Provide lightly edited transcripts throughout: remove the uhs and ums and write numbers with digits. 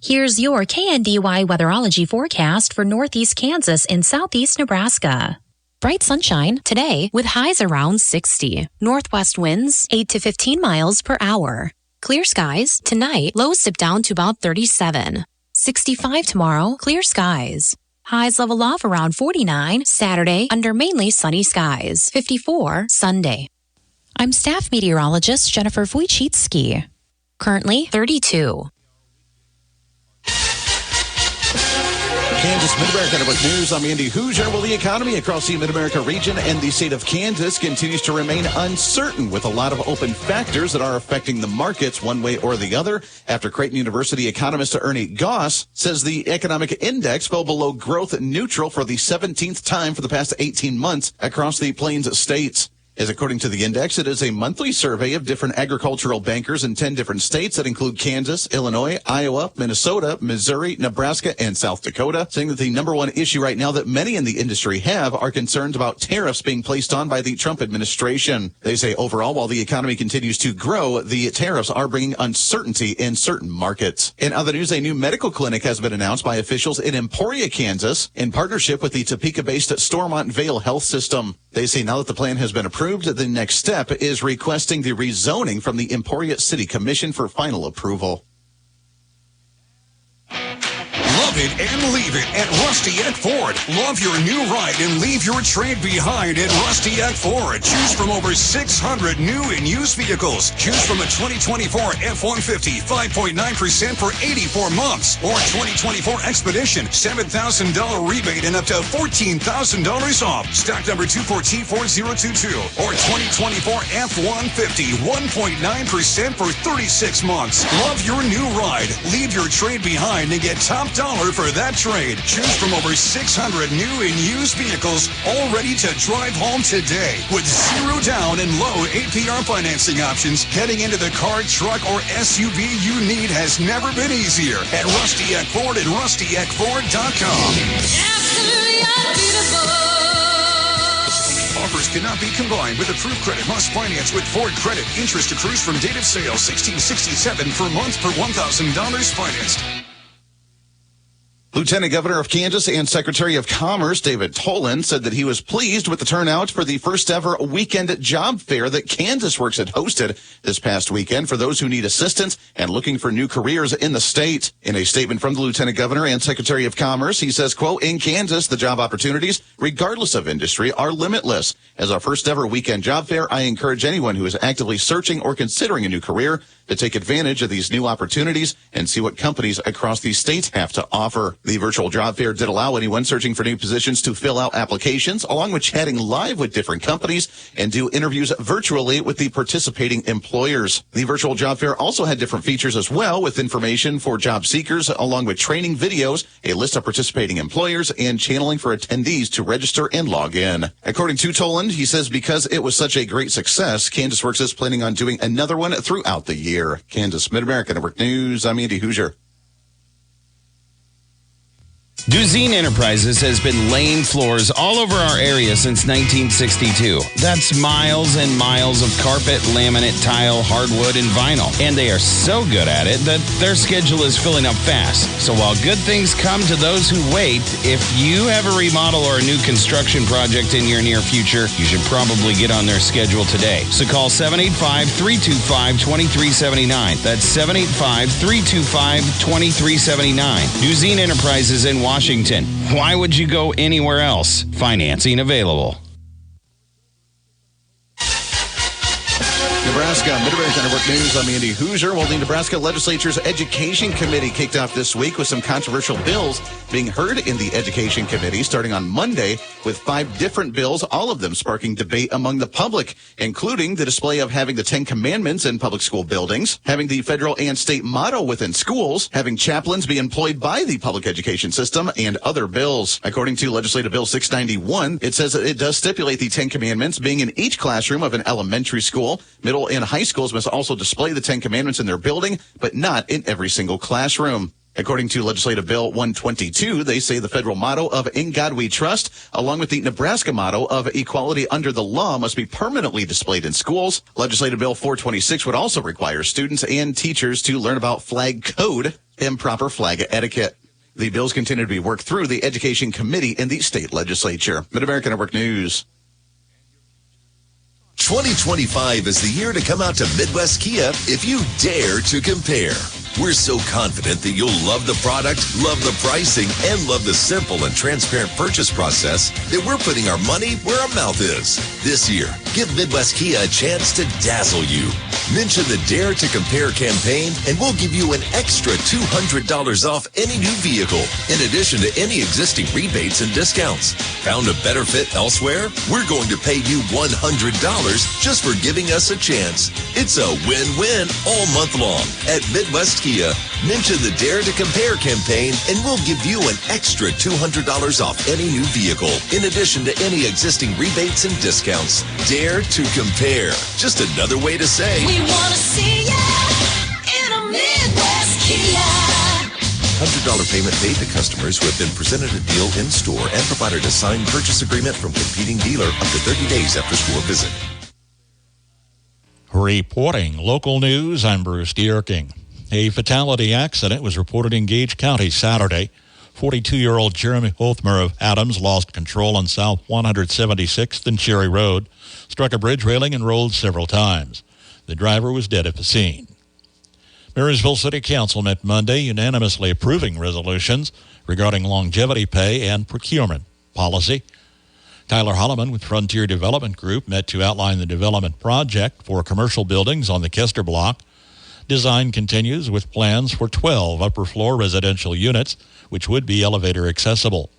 Here's your KNDY weatherology forecast for northeast Kansas and southeast Nebraska. Bright sunshine today with highs around 60. Northwest winds 8 to 15 miles per hour. Clear skies tonight, lows dip down to about 37. 65 tomorrow, clear skies. Highs level off around 49 Saturday under mainly sunny skies. 54 Sunday. I'm staff meteorologist Jennifer Wojcicki. Currently 32. Kansas Mid-America Network News. I'm Andy Hoosier. Well, the economy across the Mid-America region and the state of Kansas continues to remain uncertain with a lot of open factors that are affecting the markets one way or the other. After Creighton University economist Ernie Goss says the economic index fell below growth neutral for the 17th time for the past 18 months across the Plains states. As according to the index, it is a monthly survey of different agricultural bankers in 10 different states that include Kansas, Illinois, Iowa, Minnesota, Missouri, Nebraska, and South Dakota, saying that the number one issue right now that many in the industry have are concerns about tariffs being placed on by the Trump administration. They say overall, while the economy continues to grow, the tariffs are bringing uncertainty in certain markets. In other news, a new medical clinic has been announced by officials in Emporia, Kansas, in partnership with the Topeka-based Stormont Vale Health System. They say now that the plan has been approved, the next step is requesting the rezoning from the Emporia City Commission for final approval. Love it and leave it at Rusty Eck Ford. Love your new ride and leave your trade behind at Rusty Eck Ford. Choose from over 600 new and used vehicles. Choose from a 2024 F-150, 5.9% for 84 months. Or 2024 Expedition, $7,000 rebate and up to $14,000 off. Stock number 2144022. Or 2024 F-150, 1.9% for 36 months. Love your new ride. Leave your trade behind and get top dollar for that trade. Choose from over 600 new and used vehicles, all ready to drive home today. With zero down and low APR financing options, getting into the car, truck, or SUV you need has never been easier. At Rusty Eck Ford and rustyeckford.com. Offers cannot be combined with approved credit. Must finance with Ford credit. Interest accrues from date of sale. $1,667 per month per $1,000 financed. Lieutenant Governor of Kansas and Secretary of Commerce David Toland said that he was pleased with the turnout for the first ever weekend job fair that Kansas Works had hosted this past weekend for those who need assistance and looking for new careers in the state. In a statement from the Lieutenant Governor and Secretary of Commerce, he says, quote, in Kansas, the job opportunities, regardless of industry, are limitless. As our first ever weekend job fair, I encourage anyone who is actively searching or considering a new career to take advantage of these new opportunities and see what companies across the state have to offer. The virtual job fair did allow anyone searching for new positions to fill out applications, along with chatting live with different companies and do interviews virtually with the participating employers. The virtual job fair also had different features as well, with information for job seekers, along with training videos, a list of participating employers, and channeling for attendees to register and log in. According to Toland, he says because it was such a great success, Kansas Works is planning on doing another one throughout the year. Kansas Mid-America Network News, I'm Andy Hoosier. Duzine Enterprises has been laying floors all over our area since 1962. That's miles and miles of carpet, laminate, tile, hardwood, and vinyl. And they are so good at it that their schedule is filling up fast. So while good things come to those who wait, if you have a remodel or a new construction project in your near future, you should probably get on their schedule today. So call 785-325-2379. That's 785-325-2379. Duzine Enterprises in Washington. Why would you go anywhere else? Financing available. Nebraska Mid-America Network News. I'm Andy Hoosier. Well, the Nebraska Legislature's Education Committee kicked off this week with some controversial bills being heard in the Education Committee starting on Monday with 5 different bills, all of them sparking debate among the public, including the display of having the 10 Commandments in public school buildings, having the federal and state motto within schools, having chaplains be employed by the public education system, and other bills. According to Legislative Bill 691, it says that it does stipulate the 10 Commandments being in each classroom of an elementary school. Middle and high schools must also display the 10 Commandments in their building, but not in every single classroom. According to Legislative Bill 122, they say the federal motto of "In God We Trust," along with the Nebraska motto of "Equality Under the Law," must be permanently displayed in schools. Legislative Bill 426 would also require students and teachers to learn about flag code and proper flag etiquette. The bills continue to be worked through the Education Committee in the state legislature. Mid-America Network News. 2025 is the year to come out to Midwest Kia if you dare to compare. We're so confident that you'll love the product, love the pricing, and love the simple and transparent purchase process that we're putting our money where our mouth is. This year, give Midwest Kia a chance to dazzle you. Mention the Dare to Compare campaign and we'll give you an extra $200 off any new vehicle, in addition to any existing rebates and discounts. Found a better fit elsewhere? We're going to pay you $100 just for giving us a chance. It's a win-win all month long at Midwest Kia. Mention the Dare to Compare campaign and we'll give you an extra $200 off any new vehicle, in addition to any existing rebates and discounts. Dare to Compare. Just another way to say, we want to see ya in a Midwest Kia. $100 payment paid to customers who have been presented a deal in store and provided a signed purchase agreement from competing dealer up to 30 days after store visit. Reporting local news, I'm Bruce Dierking. A fatality accident was reported in Gage County Saturday. 42-year-old Jeremy Othmer of Adams lost control on South 176th and Cherry Road, struck a bridge railing and rolled several times. The driver was dead at the scene. Marysville City Council met Monday, unanimously approving resolutions regarding longevity pay and procurement policy. Tyler Holloman with Frontier Development Group met to outline the development project for commercial buildings on the Kester Block. Design continues with plans for 12 upper-floor residential units, which would be elevator accessible.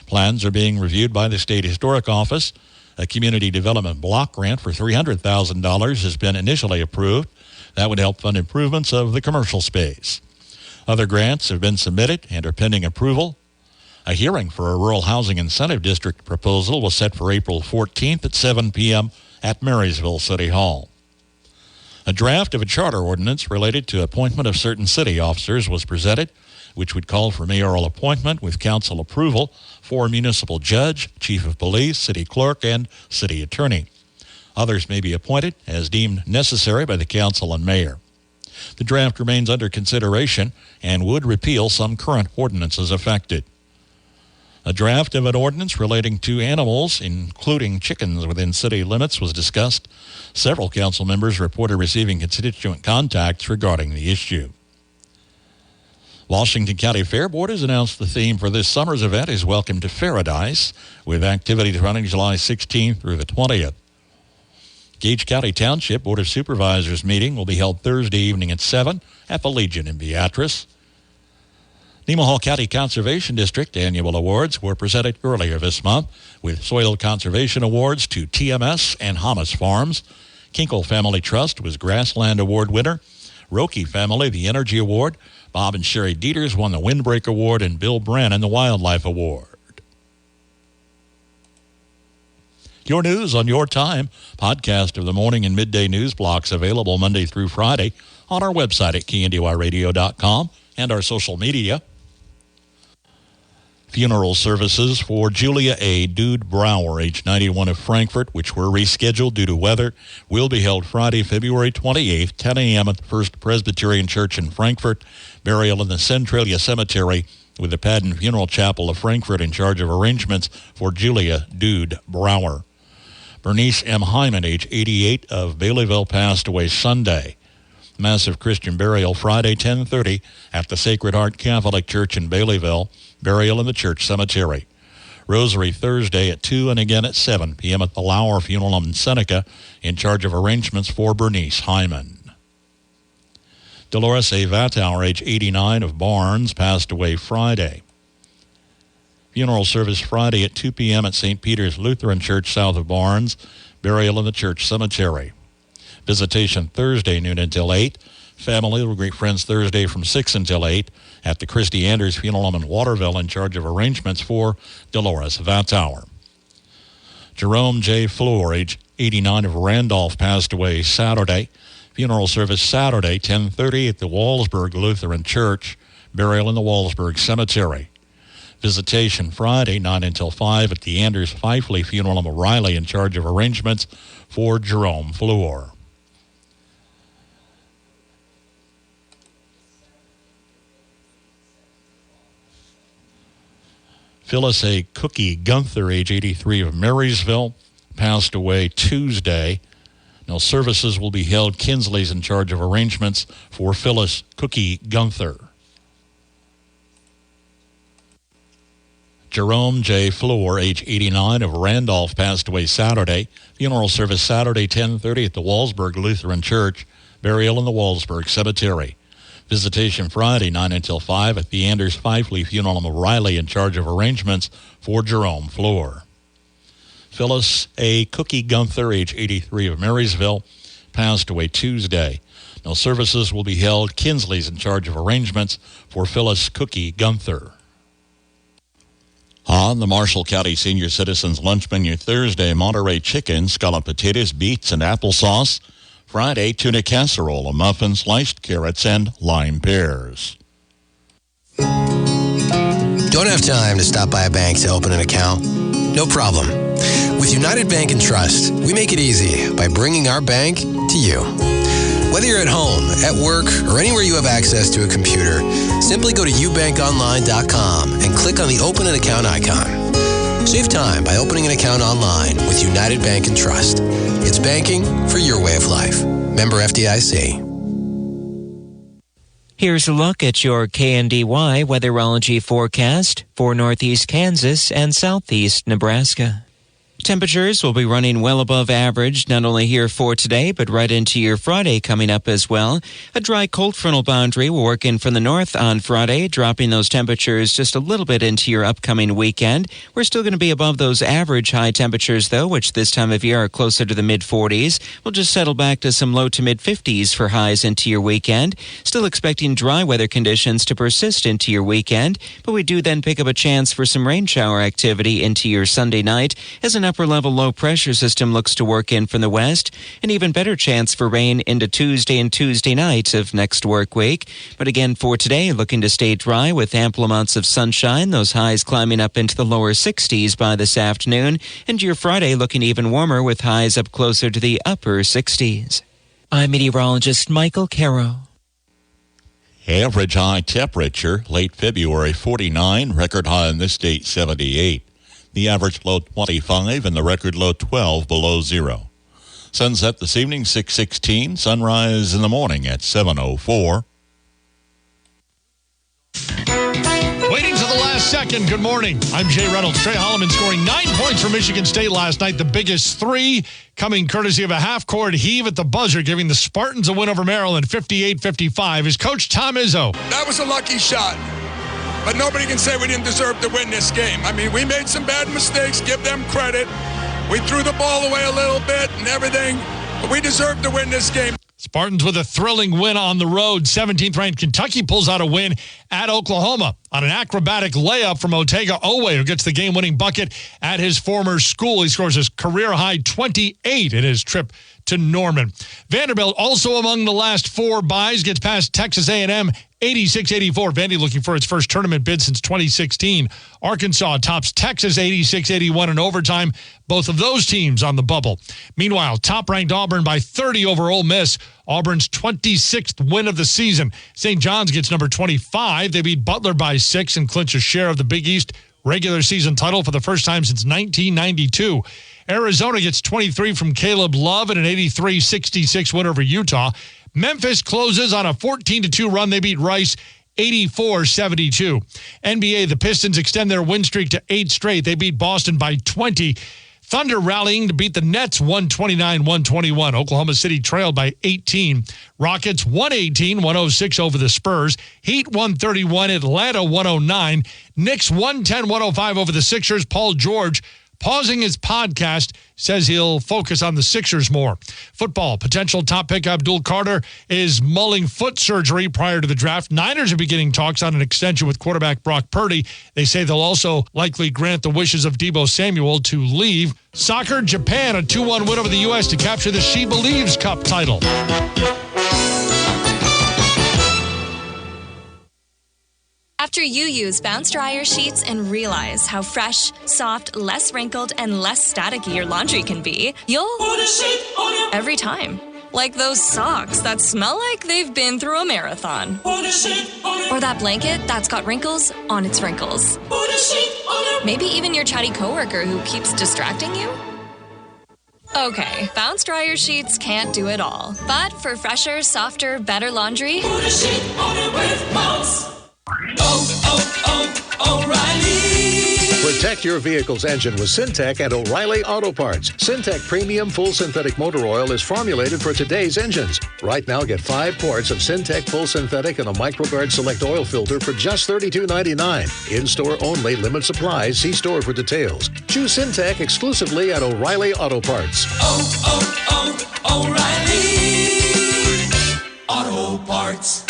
Plans are being reviewed by the State Historic Office. A community development block grant for $300,000 has been initially approved. That would help fund improvements of the commercial space. Other grants have been submitted and are pending approval. A hearing for a rural housing incentive district proposal was set for April 14th at 7 p.m. at Marysville City Hall. A draft of a charter ordinance related to appointment of certain city officers was presented, which would call for mayoral appointment with council approval for municipal judge, chief of police, city clerk, and city attorney. Others may be appointed as deemed necessary by the council and mayor. The draft remains under consideration and would repeal some current ordinances affected. A draft of an ordinance relating to animals, including chickens within city limits, was discussed. Several council members reported receiving constituent contacts regarding the issue. Washington County Fair Board has announced the theme for this summer's event is Welcome to Paradise, with activities running July 16th through the 20th. Gage County Township Board of Supervisors meeting will be held Thursday evening at 7 at the Legion in Beatrice. Nemaha County Conservation District annual awards were presented earlier this month, with Soil Conservation Awards to TMS and Hamas Farms. Kinkle Family Trust was Grassland Award winner. Roki Family, the Energy Award. Bob and Sherry Dieters won the Windbreak Award, and Bill Brannon the Wildlife Award. Your news on your time. Podcast of the morning and midday news blocks available Monday through Friday on our website at KNDYradio.com and our social media. Funeral services for Julia A. Dude Brower, age 91 of Frankfort, which were rescheduled due to weather, will be held Friday, February 28th, 10 a.m. at the First Presbyterian Church in Frankfort. Burial in the Centralia Cemetery, with the Padden Funeral Chapel of Frankfort in charge of arrangements for Julia Dude Brower. Bernice M. Hyman, age 88 of Baileyville, passed away Sunday. Massive Christian burial Friday, 10:30 at the Sacred Heart Catholic Church in Baileyville. Burial in the church cemetery. Rosary Thursday at 2 and again at 7 p.m. at the Lauer Funeral Home in Seneca, in charge of arrangements for Bernice Hyman. Dolores A. Vatauer, age 89 of Barnes, passed away Friday. Funeral service Friday at 2 p.m. at St. Peter's Lutheran Church south of Barnes. Burial in the church cemetery. Visitation Thursday noon until 8. Family will greet friends Thursday from 6 until 8 at the Christy Anders Funeral Home in Waterville, in charge of arrangements for Dolores Vatauer. Jerome J. Floor, age 89 of Randolph, passed away Saturday. Funeral service Saturday, 10:30 at the Wallsburg Lutheran Church. Burial in the Wallsburg Cemetery. Visitation Friday, 9 until 5 at the Anders Fifley Funeral Home. O'Reilly in charge of arrangements for Jerome Fleur. Phyllis A. Cookie Gunther, age 83, of Marysville, passed away Tuesday. Now, services will be held. Kinsley's in charge of arrangements for Phyllis Cookie Gunther. Jerome J. Fleur, age 89, of Randolph, passed away Saturday. Funeral service Saturday, 10:30 at the Wallsburg Lutheran Church. Burial in the Wallsburg Cemetery. Visitation Friday, 9 until 5 at the Anders Fifley Funeral Home. O'Reilly in charge of arrangements for Jerome Fleur. Phyllis A. Cookie Gunther, age 83, of Marysville, passed away Tuesday. No services will be held. Kinsley's in charge of arrangements for Phyllis Cookie Gunther. On the Marshall County Senior Citizens Lunch Menu Thursday, Monterey chicken, scalloped potatoes, beets, and applesauce. Friday, tuna casserole, a muffin, sliced carrots, and lime pears. Don't have time to stop by a bank to open an account? No problem. With United Bank and Trust, we make it easy by bringing our bank to you. Whether you're at home, at work, or anywhere you have access to a computer, simply go to ubankonline.com and click on the Open an Account icon. Save time by opening an account online with United Bank and Trust. It's banking for your way of life. Member FDIC. Here's a look at your KNDY weatherology forecast for northeast Kansas and southeast Nebraska. Temperatures will be running well above average, not only here for today, but right into your Friday coming up as well. A dry cold frontal boundary will work in from the north on Friday, dropping those temperatures just a little bit into your upcoming weekend. We're still going to be above those average high temperatures, though, which this time of year are closer to the mid-40s. We'll just settle back to some low to mid-50s for highs into your weekend. Still expecting dry weather conditions to persist into your weekend, but we do then pick up a chance for some rain shower activity into your Sunday night as an upper-level low-pressure system looks to work in from the west. An even better chance for rain into Tuesday and Tuesday night of next work week. But again, for today, looking to stay dry with ample amounts of sunshine. Those highs climbing up into the lower 60s by this afternoon. And your Friday looking even warmer with highs up closer to the upper 60s. I'm meteorologist Michael Caro. Average high temperature, late February, 49. Record high in this date, 78. The average low 25 and the record low 12 below zero. Sunset this evening, 6:16. Sunrise in the morning at 7:04. Waiting to the last second. Good morning. I'm Jay Reynolds. Trey Holloman scoring 9 points for Michigan State last night. The biggest three coming courtesy of a half-court heave at the buzzer, giving the Spartans a win over Maryland, 58-55. Is Coach Tom Izzo. That was a lucky shot. But nobody can say we didn't deserve to win this game. I mean, we made some bad mistakes. Give them credit. We threw the ball away a little bit and everything. But we deserved to win this game. Spartans with a thrilling win on the road. 17th-ranked Kentucky pulls out a win at Oklahoma on an acrobatic layup from Otega Owe, who gets the game-winning bucket at his former school. He scores his career-high 28 in his trip to Norman. Vanderbilt, also among the last four byes, gets past Texas A&M 86-84. Vandy looking for its first tournament bid since 2016. Arkansas tops Texas 86-81 in overtime. Both of those teams on the bubble. Meanwhile, top-ranked Auburn by 30 over Ole Miss. Auburn's 26th win of the season. St. John's gets number 25. They beat Butler by 6 and clinch a share of the Big East regular season title for the first time since 1992. Arizona gets 23 from Caleb Love in an 83-66 win over Utah. Memphis closes on a 14-2 run. They beat Rice 84-72. NBA, the Pistons extend their win streak to 8 straight. They beat Boston by 20. Thunder rallying to beat the Nets 129-121. Oklahoma City trailed by 18. Rockets 118-106 over the Spurs. Heat 131, Atlanta 109. Knicks 110-105 over the Sixers. Paul George, pausing his podcast, says he'll focus on the Sixers more. Football, potential top pick Abdul Carter is mulling foot surgery prior to the draft. Niners are beginning talks on an extension with quarterback Brock Purdy. They say they'll also likely grant the wishes of Deebo Samuel to leave. Soccer, Japan, a 2-1 win over the U.S. to capture the She Believes Cup title. After you use Bounce Dryer sheets and realize how fresh, soft, less wrinkled, and less staticky your laundry can be, you'll put a sheet on it every time. Like those socks that smell like they've been through a marathon. Put a sheet on it. Or that blanket that's got wrinkles on its wrinkles. Put a sheet on it. Maybe even your chatty coworker who keeps distracting you. Okay, Bounce Dryer sheets can't do it all. But for fresher, softer, better laundry, put a sheet on it with Bounce. O'Reilly. Protect your vehicle's engine with Syntec at O'Reilly Auto Parts. Syntec Premium Full Synthetic Motor Oil is formulated for today's engines. Right now, get 5 quarts of Syntec Full Synthetic and a MicroGuard Select Oil Filter for just $32.99. In-store only, limit supplies. See store for details. Choose Syntec exclusively at O'Reilly Auto Parts. O'Reilly Auto Parts.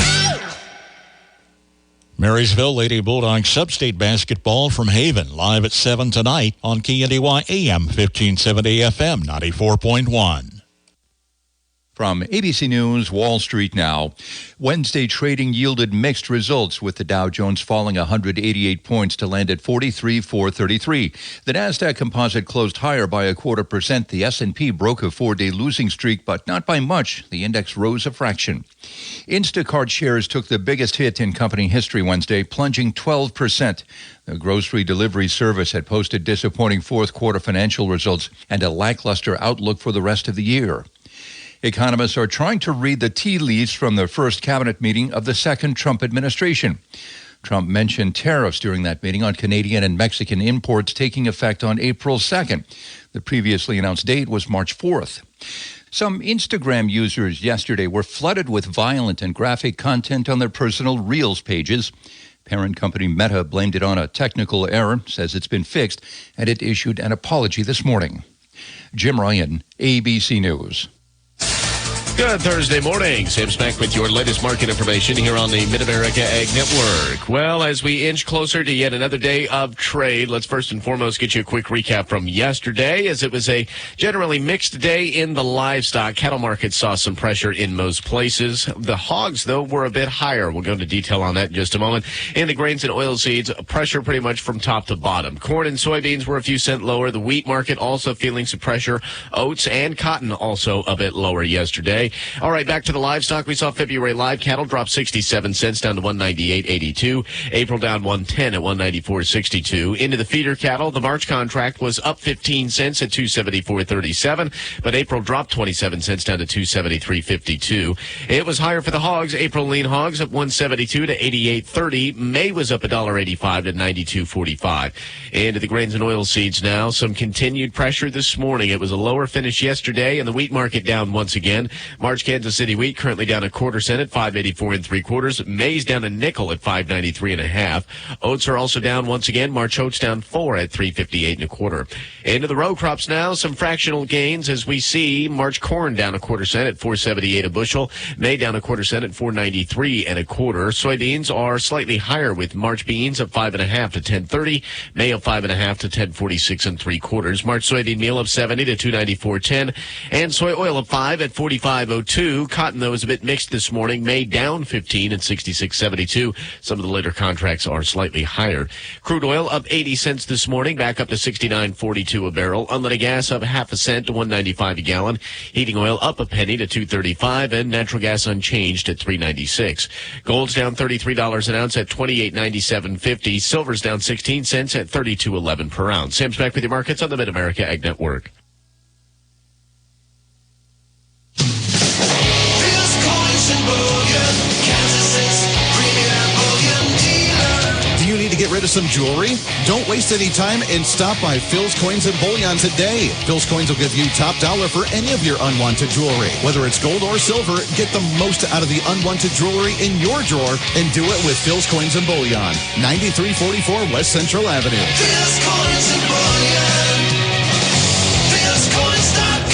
Marysville Lady Bulldogs Sub-State Basketball from Haven, live at 7 tonight on KNDY AM 1570 FM 94.1. From ABC News, Wall Street now. Wednesday trading yielded mixed results, with the Dow Jones falling 188 points to land at 43,433. The Nasdaq Composite closed higher by 0.25%. The S&P broke a 4-day losing streak, but not by much. The index rose a fraction. Instacart shares took the biggest hit in company history Wednesday, plunging 12%. The grocery delivery service had posted disappointing fourth-quarter financial results and a lackluster outlook for the rest of the year. Economists are trying to read the tea leaves from the first cabinet meeting of the second Trump administration. Trump mentioned tariffs during that meeting on Canadian and Mexican imports taking effect on April 2nd. The previously announced date was March 4th. Some Instagram users yesterday were flooded with violent and graphic content on their personal Reels pages. Parent company Meta blamed it on a technical error, says it's been fixed, and it issued an apology this morning. Jim Ryan, ABC News. Good Thursday morning. Sam Smack with your latest market information here on the Mid-America Ag Network. Well, as we inch closer to yet another day of trade, let's first and foremost get you a quick recap from yesterday, as it was a generally mixed day in the livestock. Cattle markets saw some pressure in most places. The hogs, though, were a bit higher. We'll go into detail on that in just a moment. In the grains and oilseeds, pressure pretty much from top to bottom. Corn and soybeans were a few cents lower. The wheat market also feeling some pressure. Oats and cotton also a bit lower yesterday. All right, back to the livestock. We saw February live cattle drop 67 cents down to 198.82. April down 110 at 194.62. Into the feeder cattle, the March contract was up 15 cents at 274.37, but April dropped 27 cents down to 273.52. It was higher for the hogs. April lean hogs up 172 to 88.30. May was up $1.85 to 92.45. Into the grains and oilseeds now. Some continued pressure this morning. It was a lower finish yesterday, and the wheat market down once again. March Kansas City wheat currently down 1/4 cent at 5.84 3/4. Maize down a nickel at 5.93 1/2. Oats are also down once again. March oats down 4 at 3.58 1/4. Into the row crops now. Some fractional gains as we see March corn down 1/4 cent at 4.78 a bushel. May down 1/4 cent at 4.93 1/4. Soybeans are slightly higher, with March beans up 5.5 to 10.30. May up 5.5 to 10.46 3/4. March soybean meal up 70 to 294.10, and soy oil up 5 at 45.02. Cotton, though, is a bit mixed this morning. May down 15 at 66.72. Some of the later contracts are slightly higher. Crude oil up 80 cents this morning, back up to 69.42 a barrel. Unleaded gas up 0.5 cent to 1.95 a gallon. Heating oil up a penny to 2.35, and natural gas unchanged at 3.96. Gold's down $33 an ounce at 28.9750. Silver's down 16 cents at 32.11 per ounce. Sam's back with your markets on the Mid-America Ag Network. Do you need to get rid of some jewelry? Don't waste any time and stop by Phil's Coins and Bullion today. Phil's Coins will give you top dollar for any of your unwanted jewelry. Whether it's gold or silver, get the most out of the unwanted jewelry in your drawer and do it with Phil's Coins and Bullion. 9344 West Central Avenue. Phil's Coins and Bullion. Phil'sCoins.com.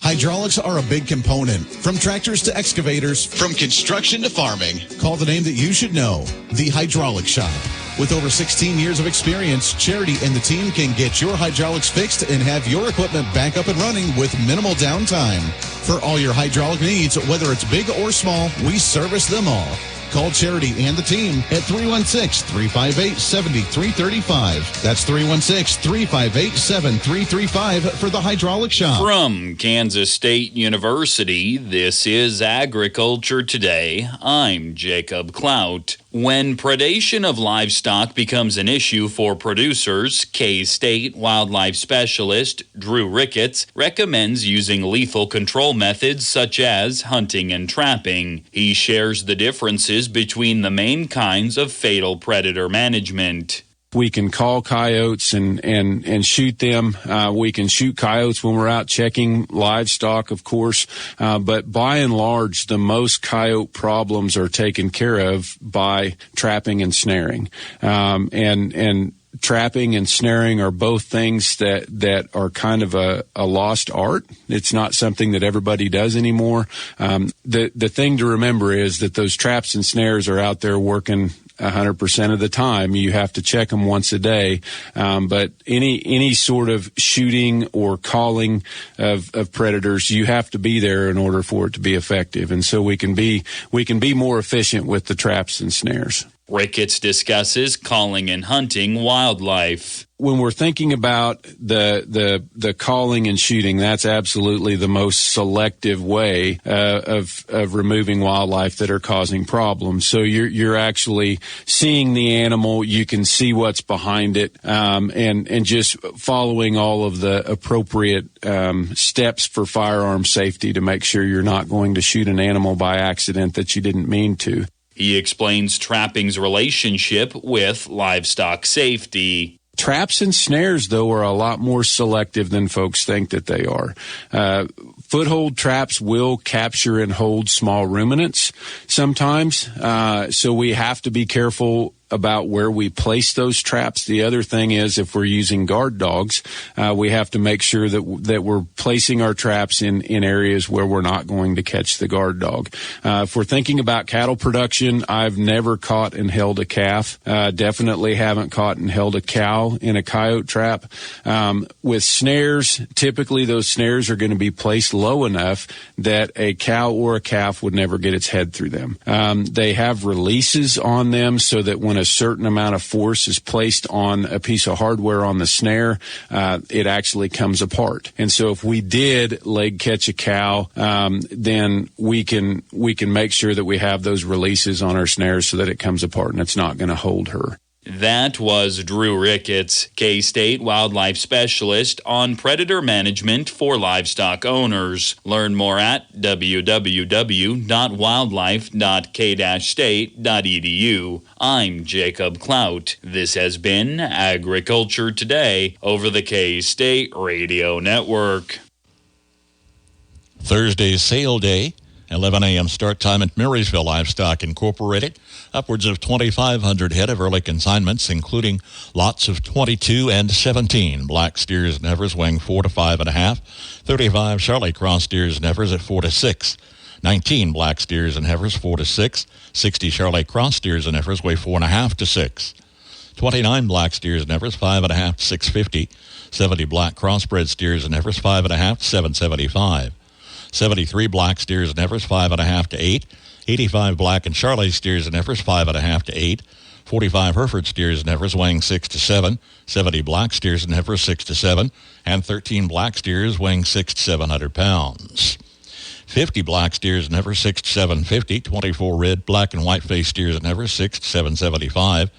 Hydraulics are a big component. From tractors to excavators, from construction to farming. Call the name that you should know, The Hydraulic Shop. With over 16 years of experience, Charity and the team can get your hydraulics fixed and have your equipment back up and running with minimal downtime. For all your hydraulic needs, whether it's big or small, we service them all. Call Charity and the team at 316-358-7335. That's 316-358-7335 for the hydraulic shop. From Kansas State University, this is Agriculture Today. I'm Jacob Clout. When predation of livestock becomes an issue for producers, K-State wildlife specialist Drew Ricketts recommends using lethal control methods such as hunting and trapping. He shares the differences between the main kinds of fatal predator management. We can call coyotes and shoot them. We can shoot coyotes when we're out checking livestock, of course. But by and large, the most coyote problems are taken care of by trapping and snaring. And trapping and snaring are both things that are kind of a lost art. It's not something that everybody does anymore. The thing to remember is that those traps and snares are out there working 100% of the time. You have to check them once a day. But any sort of shooting or calling of predators, you have to be there in order for it to be effective. And so we can be more efficient with the traps and snares. Ricketts discusses calling and hunting wildlife. When we're thinking about the calling and shooting, that's absolutely the most selective way of removing wildlife that are causing problems. So you're actually seeing the animal, you can see what's behind it, and just following all of the appropriate steps for firearm safety to make sure you're not going to shoot an animal by accident that you didn't mean to. He explains trapping's relationship with livestock safety. Traps and snares, though, are a lot more selective than folks think that they are. Foothold traps will capture and hold small ruminants sometimes, so we have to be careful about where we place those traps. The other thing is, if we're using guard dogs, we have to make sure that we're placing our traps in areas where we're not going to catch the guard dog. If we're thinking about cattle production, I've never caught and held a calf. Definitely haven't caught and held a cow in a coyote trap. With snares, typically those snares are going to be placed low enough that a cow or a calf would never get its head through them. They have releases on them so that when a certain amount of force is placed on a piece of hardware on the snare, it actually comes apart. And so if we did leg catch a cow, then we can make sure that we have those releases on our snares so that it comes apart and it's not going to hold her. That was Drew Ricketts, K-State wildlife specialist on predator management for livestock owners. Learn more at www.wildlife.k-state.edu. I'm Jacob Clout. This has been Agriculture Today over the K-State Radio Network. Thursday's sale day. 11 a.m. start time at Marysville Livestock Incorporated. Upwards of 2,500 head of early consignments, including lots of 22 and 17 black steers and heifers weighing 4 to 5.5, 35 Charolais cross steers and heifers at 4 to 6, 19 black steers and heifers 4 to 6, 60 Charolais cross steers and heifers weigh 4.5 to 6, 29 black steers and heifers 5.5 to 650, 70 black crossbred steers and heifers 5.5 to 775. 73 black steers and heifers, 5.5 to 8. 85 black and Charolais steers and heifers, 5.5 to 8. 45 Hereford steers and heifers weighing 6 to 7. 70 black steers and heifers, 6 to 7. And 13 black steers weighing 6 to 700 pounds. 50 black steers and heifers, 6 to 750. 24 red, black, and white-faced steers and heifers, 6 to 775.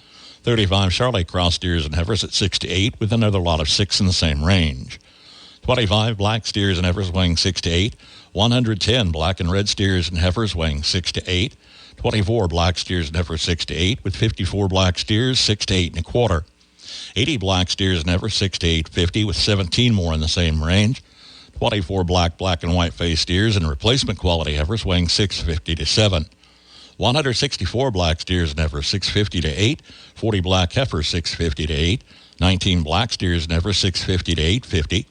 35 Charolais cross steers and heifers at 6 to 8, with another lot of 6 in the same range. 25 black steers and heifers weighing 6 to 8. 110 black and red steers and heifers weighing 6 to 8. 24 black steers and heifers 6 to 8, with 54 black steers 6 to 8.25. 80 black steers and heifers 6 to 8.50, with 17 more in the same range. 24 black and white faced steers and replacement quality heifers weighing 6.50 to 7. 164 black steers and heifers 6.50 to 8. 40 black heifers 6.50 to 8. 19 black steers and heifers 6.50 to 8.50.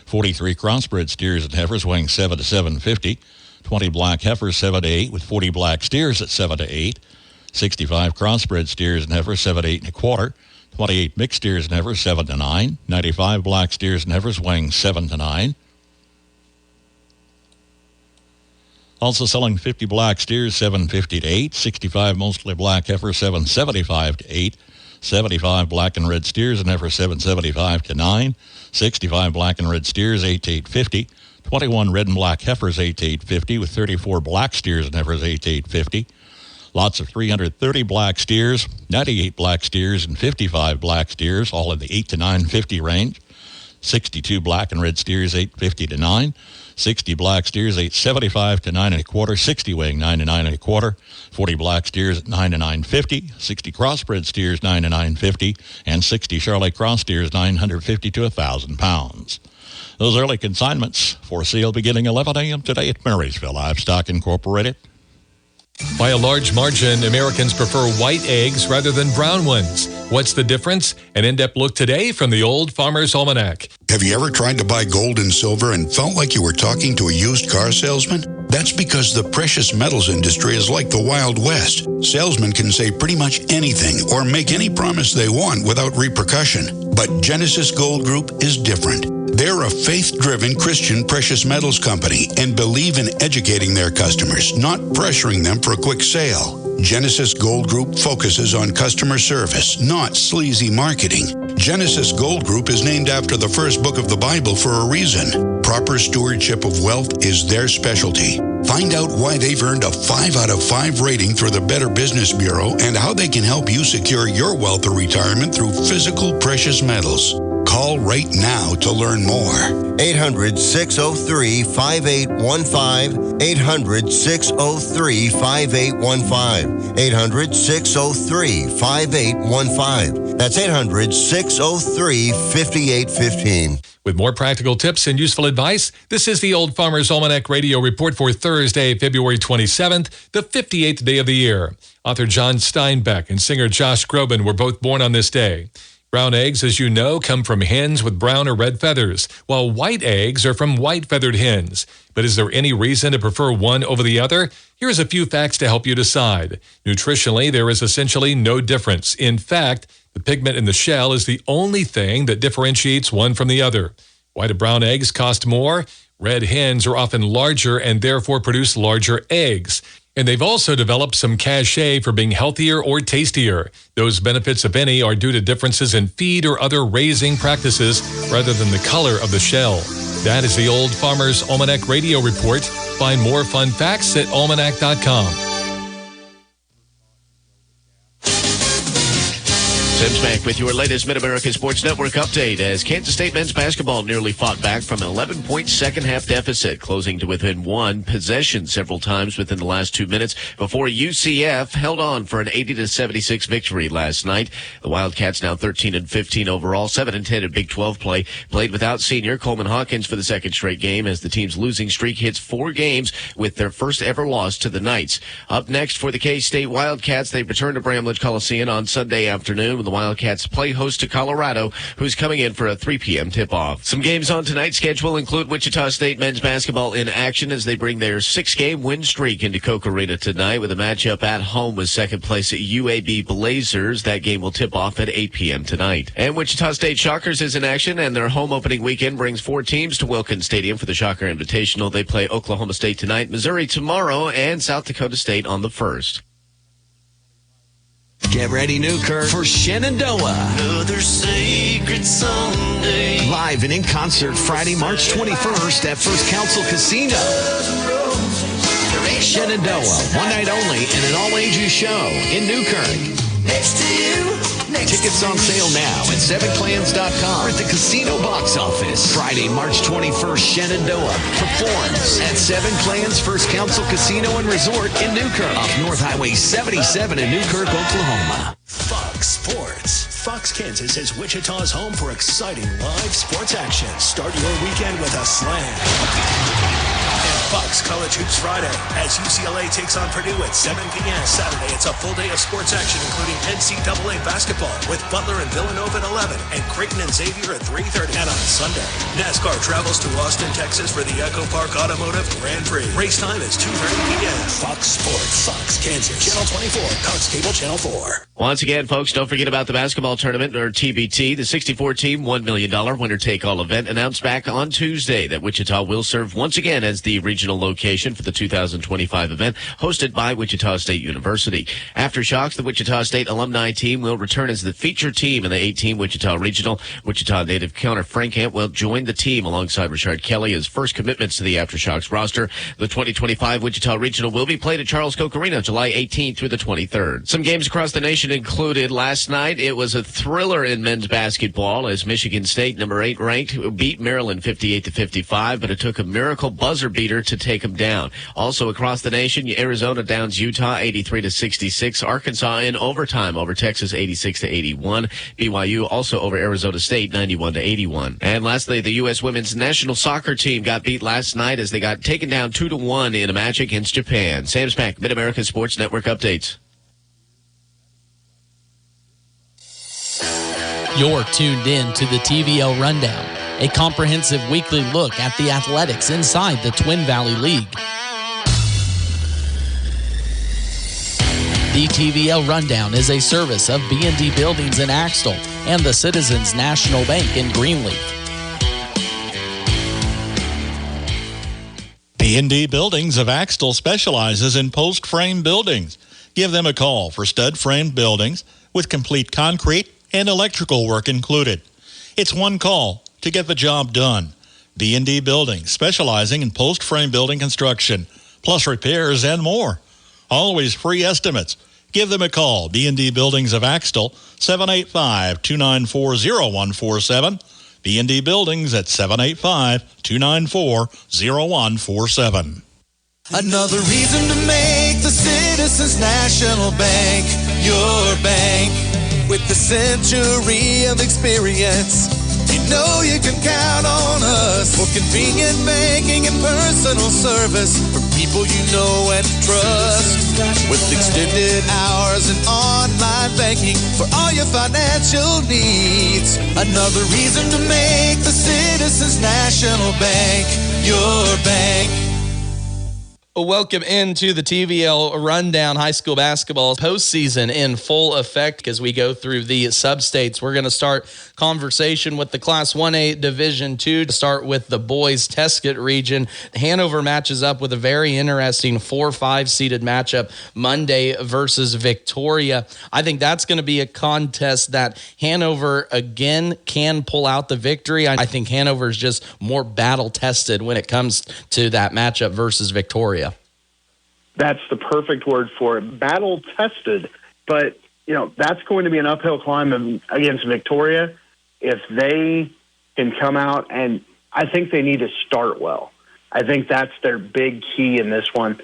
43 crossbred steers and heifers weighing 7 to 7.50. 20 black heifers 7 to 8, with 40 black steers at 7 to 8. 65 crossbred steers and heifers 7 to 8.25. 28 mixed steers and heifers 7 to 9. 95 black steers and heifers weighing 7 to 9. Also selling 50 black steers, $7.50 to $8. 65 mostly black heifers, $7.75 to $8. 75 black and red steers and heifers, $7.75 to $9. 65 black and red steers, $8 to $8.50. 21 red and black heifers, $8 to $8.50, with 34 black steers and heifers, $8 to $8.50. Lots of 330 black steers, 98 black steers, and 55 black steers, all in the $8 to $9.50 range. 62 black and red steers, $8.50 to $9. 60 black steers, $8.75 to $9 1/4. 60 weighing $9 to $9 1/4. 40 black steers at $9 to $9.50. 60 crossbred steers, $9 to $9.50, and 60 Charolais cross steers, $950 to £1,000. Those early consignments for sale beginning 11 a.m. today at Marysville Livestock Incorporated. By a large margin, Americans prefer white eggs rather than brown ones. What's the difference? An in-depth look today from the Old Farmer's Almanac. Have you ever tried to buy gold and silver and felt like you were talking to a used car salesman? That's because the precious metals industry is like the Wild West. Salesmen can say pretty much anything or make any promise they want without repercussion. But Genesis Gold Group is different. They're a faith-driven Christian precious metals company and believe in educating their customers, not pressuring them for a quick sale. Genesis Gold Group focuses on customer service, not sleazy marketing. Genesis Gold Group is named after the first book of the Bible for a reason. Proper stewardship of wealth is their specialty. Find out why they've earned a 5 out of 5 rating through the Better Business Bureau and how they can help you secure your wealth or retirement through physical precious metals. Call right now to learn more. 800-603-5815. 800-603-5815. 800-603-5815. That's 800-603-5815. With more practical tips and useful advice, this is the Old Farmer's Almanac Radio Report for Thursday, February 27th, the 58th day of the year. Author John Steinbeck and singer Josh Groban were both born on this day. Brown eggs, as you know, come from hens with brown or red feathers, while white eggs are from white-feathered hens. But is there any reason to prefer one over the other? Here's a few facts to help you decide. Nutritionally, there is essentially no difference. In fact, the pigment in the shell is the only thing that differentiates one from the other. Why do brown eggs cost more? Red hens are often larger and therefore produce larger eggs. And they've also developed some cachet for being healthier or tastier. Those benefits, if any, are due to differences in feed or other raising practices rather than the color of the shell. That is the Old Farmer's Almanac Radio Report. Find more fun facts at almanac.com. Tim Smack with your latest Mid-America Sports Network update as Kansas State men's basketball nearly fought back from an 11-point second-half deficit, closing to within one possession several times within the last 2 minutes before UCF held on for an 80-76 victory last night. The Wildcats now 13-15 overall, 7-10 in Big 12 play, played without senior Coleman Hawkins for the second straight game as the team's losing streak hits 4 games with their first ever loss to the Knights. Up next for the K-State Wildcats, they return to Bramlage Coliseum on Sunday afternoon with the Wildcats play host to Colorado, who's coming in for a 3 p.m. tip-off. Some games on tonight's schedule include Wichita State men's basketball in action as they bring their 6-game win streak into Koch Arena tonight with a matchup at home with second place UAB Blazers. That game will tip off at 8 p.m. tonight. And Wichita State Shockers is in action, and their home opening weekend brings 4 teams to Wilkins Stadium for the Shocker Invitational. They play Oklahoma State tonight, Missouri tomorrow, and South Dakota State on the 1st. Get ready, Newkirk, for Shenandoah. Another sacred Sunday. Live and in concert Friday, March 21st at First Council Casino. Shenandoah, one night only and an all-ages show in Newkirk. Next to you. Tickets on sale now at 7clans.com or at the casino box office. Friday, March 21st, Shenandoah performs at 7 Clans First Council Casino and Resort in Newkirk off North Highway 77 in Newkirk, Oklahoma. Fox Sports. Fox Kansas is Wichita's home for exciting live sports action. Start your weekend with a slam. Fox College Hoops Friday as UCLA takes on Purdue at 7 p.m. Saturday, it's a full day of sports action, including NCAA basketball with Butler and Villanova at 11 and Creighton and Xavier at 3:30. And on Sunday, NASCAR travels to Austin, Texas for the Echo Park Automotive Grand Prix. Race time is 2:30 p.m. Fox Sports, Fox Kansas, Channel 24, Cox Cable Channel 4. Once again, folks, don't forget about the basketball tournament, or TBT, the 64-team $1 million winner-take-all event announced back on Tuesday that Wichita will serve once again as the regional regional location for the 2025 event, hosted by Wichita State University. Aftershocks, the Wichita State alumni team, will return as the feature team in the 18 Wichita Regional. Wichita native counter Frank Camp will join the team alongside Richard Kelly as first commitments to the Aftershocks roster. The 2025 Wichita Regional will be played at Charles Koch Arena July 18th through the 23rd. Some games across the nation included last night. It was a thriller in men's basketball as Michigan State, number 8 ranked, beat Maryland 58-55, but it took a miracle buzzer beater to take them down. Also across the nation, Arizona downs Utah 83-66. Arkansas in overtime over Texas 86-81. BYU also over Arizona State 91-81. And lastly, the U.S. women's national soccer team got beat last night as they got taken down 2-1 in a match against Japan. Sam Smack, Mid-America Sports Network updates. You're tuned in to the TVL Rundown, a comprehensive weekly look at the athletics inside the Twin Valley League. The TVL Rundown is a service of B&D Buildings in Axtell and the Citizens National Bank in Greenleaf. B&D Buildings of Axtell specializes in post-frame buildings. Give them a call for stud-frame buildings with complete concrete and electrical work included. It's one call to get the job done. B&D Buildings, specializing in post-frame building construction, plus repairs and more. Always free estimates. Give them a call. B&D Buildings of Axtell, 785-294-0147. B&D Buildings at 785-294-0147. Another reason to make the Citizens National Bank your bank. With the century of experience, you know you can count on us for convenient banking and personal service for people you know and trust. With extended hours and online banking for all your financial needs. Another reason to make the Citizens National Bank your bank. Welcome into the TVL Rundown. High school basketball postseason in full effect as we go through the sub-states. We're going to start conversation with the Class 1A Division II to start with the boys' Tesket region. Hanover matches up with a very interesting 4-5 seeded matchup Monday versus Victoria. I think that's going to be a contest that Hanover again can pull out the victory. I think Hanover is just more battle tested when it comes to that matchup versus Victoria. That's the perfect word for it. Battle tested. But, you know, that's going to be an uphill climb against Victoria. If they can come out, and I think they need to start well. I think that's their big key in this one.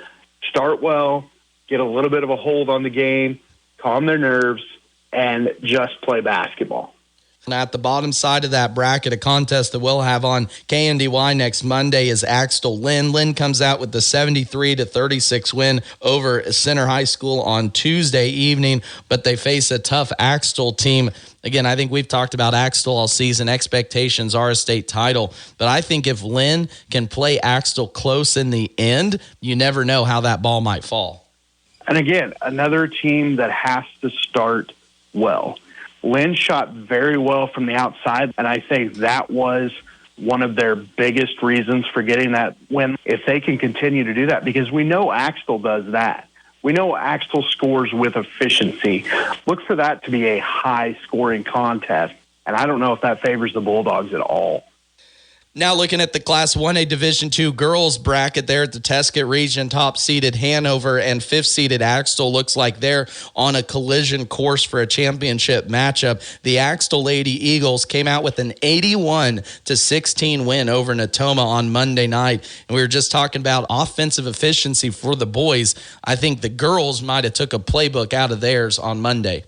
Start well, get a little bit of a hold on the game, calm their nerves, and just play basketball. At the bottom side of that bracket, a contest that we'll have on KNDY next Monday is Axtell Lynn. Lynn comes out with the 73-36 win over Center High School on Tuesday evening, but they face a tough Axtell team. Again, I think we've talked about Axtell all season. Expectations are a state title, but I think if Lynn can play Axtell close in the end, you never know how that ball might fall. And again, another team that has to start well. Lynn shot very well from the outside, and I think that was one of their biggest reasons for getting that win. If they can continue to do that, because we know Axtell does that. We know Axtell scores with efficiency. Look for that to be a high-scoring contest, and I don't know if that favors the Bulldogs at all. Now looking at the Class 1A Division II girls bracket there at the Tesket region, top-seeded Hanover and fifth-seeded Axtell looks like they're on a collision course for a championship matchup. The Axtell Lady Eagles came out with an 81-16 win over Natoma on Monday night. And we were just talking about offensive efficiency for the boys. I think the girls might have took a playbook out of theirs on Monday.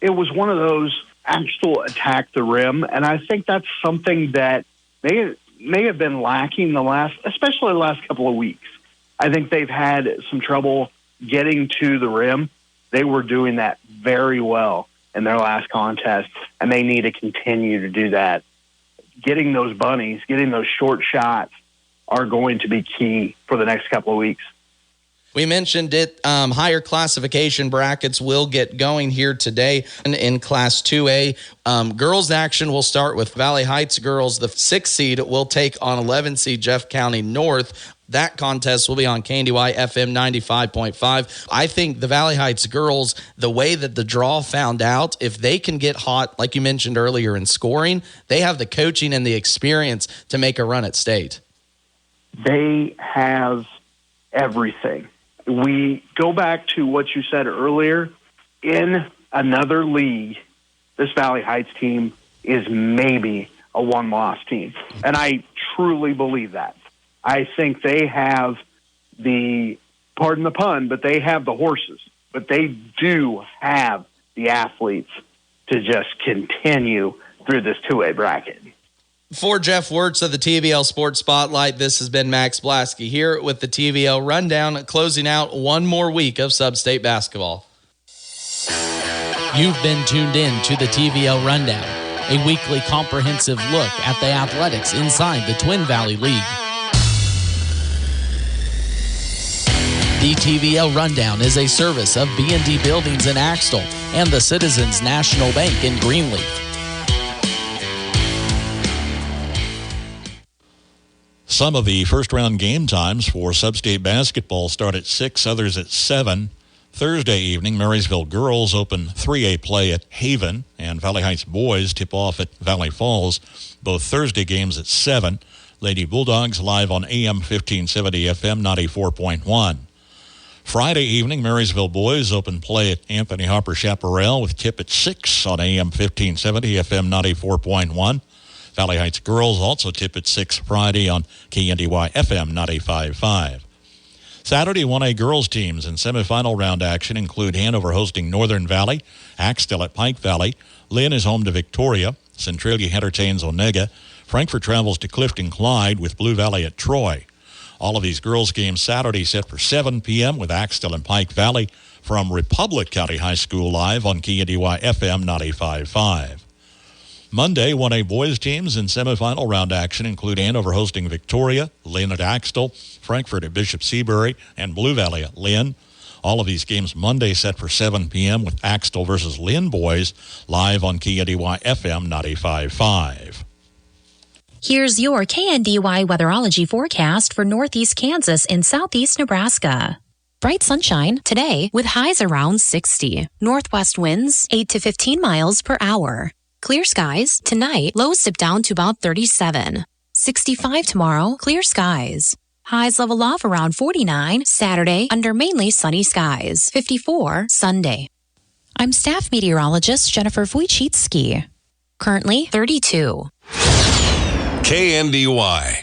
It was one of those Axtell attack the rim, and I think that's something that may have been lacking especially the last couple of weeks. I think they've had some trouble getting to the rim. They were doing that very well in their last contest, and they need to continue to do that. Getting those bunnies, getting those short shots are going to be key for the next couple of weeks. We mentioned it. Higher classification brackets will get going here today in Class 2A. Girls action will start with Valley Heights girls. The 6th seed will take on 11 seed Jeff County North. That contest will be on KNDY FM 95.5. I think the Valley Heights girls, the way that the draw found out, if they can get hot, like you mentioned earlier, in scoring, they have the coaching and the experience to make a run at state. They have everything. We go back to what you said earlier. In another league, this Valley Heights team is maybe a one-loss team. And I truly believe that. I think they have pardon the pun, but they have the horses. But they do have the athletes to just continue through this 2A bracket. For Jeff Wirtz of the TVL Sports Spotlight, this has been Max Blasky here with the TVL Rundown, closing out one more week of Sub-State basketball. You've been tuned in to the TVL Rundown, a weekly comprehensive look at the athletics inside the Twin Valley League. The TVL Rundown is a service of B&D Buildings in Axtell and the Citizens National Bank in Greenleaf. Some of the first-round game times for Sub-State basketball start at 6, others at 7. Thursday evening, Marysville girls open 3A play at Haven, and Valley Heights boys tip off at Valley Falls. Both Thursday games at 7. Lady Bulldogs live on AM 1570 FM 94.1. Friday evening, Marysville boys open play at Anthony Hopper Chaparral with tip at 6 on AM 1570 FM 94.1. Valley Heights girls also tip at 6 Friday on KNDY FM 95.5. Saturday 1A girls teams in semifinal round action include Hanover hosting Northern Valley, Axtell at Pike Valley, Lynn is home to Victoria, Centralia entertains Onega, Frankfort travels to Clifton Clyde with Blue Valley at Troy. All of these girls' games Saturday set for 7 p.m. with Axtell and Pike Valley from Republic County High School live on KNDY FM 95.5. Monday, 1A boys teams in semifinal round action include Hanover hosting Victoria, Lynn at Axtell, Frankfort at Bishop Seabury, and Blue Valley at Lynn. All of these games Monday set for 7 p.m. with Axtell versus Lynn boys live on KNDY FM 95.5. Here's your KNDY weatherology forecast for northeast Kansas and southeast Nebraska. Bright sunshine today with highs around 60. Northwest winds 8 to 15 miles per hour. Clear skies tonight, lows dip down to about 37. 65 tomorrow, clear skies. Highs level off around 49 Saturday under mainly sunny skies. 54 Sunday. I'm staff meteorologist Jennifer Wojcicki. Currently 32. KNDY.